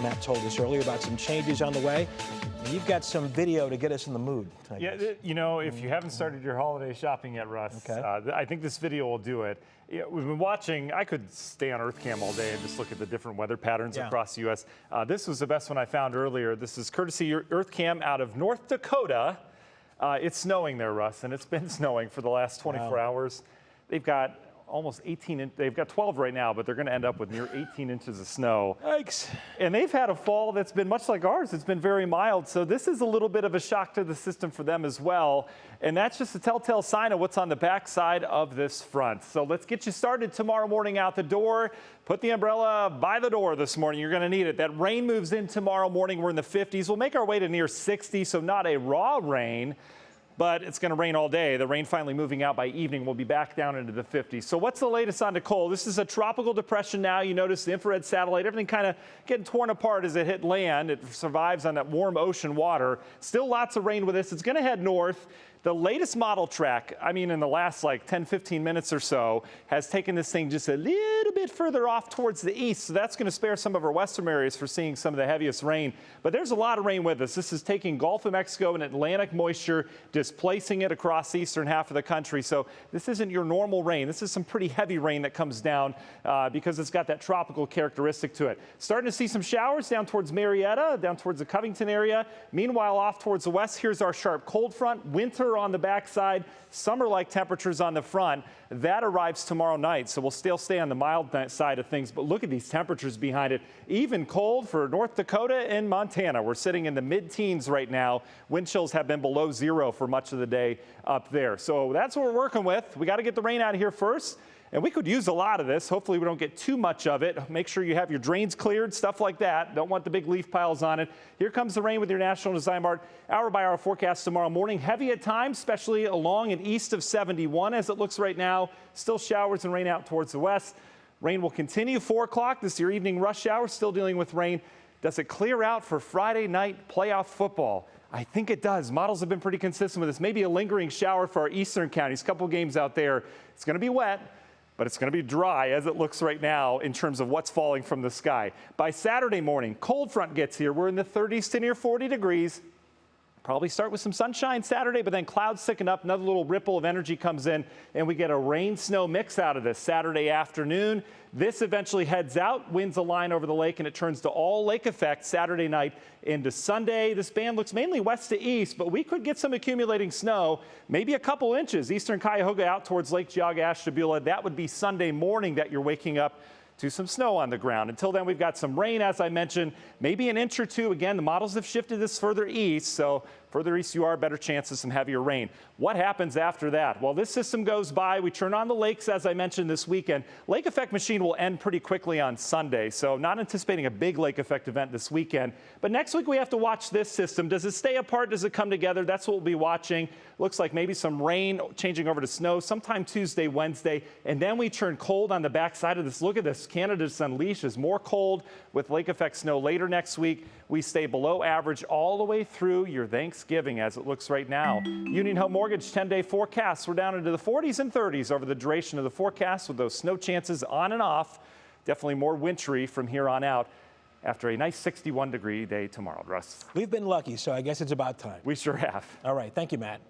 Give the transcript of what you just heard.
Matt told us earlier about some changes on the way. You've got some video to get us in the mood. Yeah, you know, if you haven't started your holiday shopping yet, Russ, I think this video will do it. We've been watching, I could stay on Earth Cam all day and just look at the different weather patterns across the U.S. This was the best one I found earlier. This is courtesy Earth Cam out of North Dakota. It's snowing there, Russ, and it's been snowing for the last 24 hours. They've got almost 18, they've got 12 right now, but they're going to end up with near 18 inches of snow. Yikes. And they've had a fall that's been much like ours. It's been very mild. So this is a little bit of a shock to the system for them as well. And that's just a telltale sign of what's on the backside of this front. So let's get you started tomorrow morning out the door. Put the umbrella by the door this morning. You're going to need it. That rain moves in tomorrow morning. We're in the 50s. We'll make our way to near 60, so not a raw rain, but it's going to rain all day. The rain finally moving out by evening. We'll be back down into the 50s. So what's the latest on Nicole? This is a tropical depression now. You notice the infrared satellite, everything kind of getting torn apart as it hit land. It survives on that warm ocean water. Still lots of rain with this. It's going to head north. The latest model track, I mean, in the last like 10, 15 minutes or so, has taken this thing just a little bit further off towards the east. So that's going to spare some of our western areas for seeing some of the heaviest rain. But there's a lot of rain with us. This is taking Gulf of Mexico and Atlantic moisture, displacing it across the eastern half of the country. So this isn't your normal rain. This is some pretty heavy rain that comes down because it's got that tropical characteristic to it. Starting to see some showers down towards Marietta, down towards the Covington area. Meanwhile, off towards the west, here's our sharp cold front. Winter on the backside, summer-like temperatures on the front. That arrives tomorrow night, so we'll still stay on the mild side of things. But look at these temperatures behind it. Even cold for North Dakota and Montana. We're sitting in the mid-teens right now. Wind chills have been below zero for much of the day up there. So that's what we're working with. We got to get the rain out of here first. And we could use a lot of this. Hopefully we don't get too much of it. Make sure you have your drains cleared, stuff like that. Don't want the big leaf piles on it. Here comes the rain with your National Design Mart hour-by-hour forecast tomorrow morning. Heavy at times, especially along and east of 71 as it looks right now. Still showers and rain out towards the west. Rain will continue 4 o'clock. This is your evening rush hour. Still dealing with rain. Does it clear out for Friday night playoff football? I think it does. Models have been pretty consistent with this. Maybe a lingering shower for our eastern counties. Couple games out there. It's going to be wet, but it's going to be dry as it looks right now in terms of what's falling from the sky. By Saturday morning, cold front gets here. We're in the 30s to near 40 degrees. Probably start with some sunshine Saturday, but then clouds thicken up. Another little ripple of energy comes in, and we get a rain-snow mix out of this Saturday afternoon. This eventually heads out, winds align over the lake, and it turns to all lake effect Saturday night into Sunday. This band looks mainly west to east, but we could get some accumulating snow, maybe a couple inches. Eastern Cuyahoga out towards Lake Geauga, Ashtabula. That would be Sunday morning that you're waking up to some snow on the ground. Until then, we've got some rain, as I mentioned, maybe an inch or two. Again, the models have shifted this further east, so further east you are, better chance of some heavier rain. What happens after that? Well, this system goes by. We turn on the lakes, as I mentioned, this weekend. Lake effect machine will end pretty quickly on Sunday, so not anticipating a big lake effect event this weekend. But next week, we have to watch this system. Does it stay apart? Does it come together? That's what we'll be watching. Looks like maybe some rain changing over to snow sometime Tuesday, Wednesday, and then we turn cold on the backside of this. Look at this. Canada's unleashed is more cold with lake effect snow later next week. We stay below average all the way through your Thanksgiving as it looks right now. Union Home Mortgage 10-day forecasts. We're down into the 40s and 30s over the duration of the forecast with those snow chances on and off. Definitely more wintry from here on out after a nice 61-degree day tomorrow, Russ. We've been lucky, so I guess it's about time. We sure have. All right. Thank you, Matt.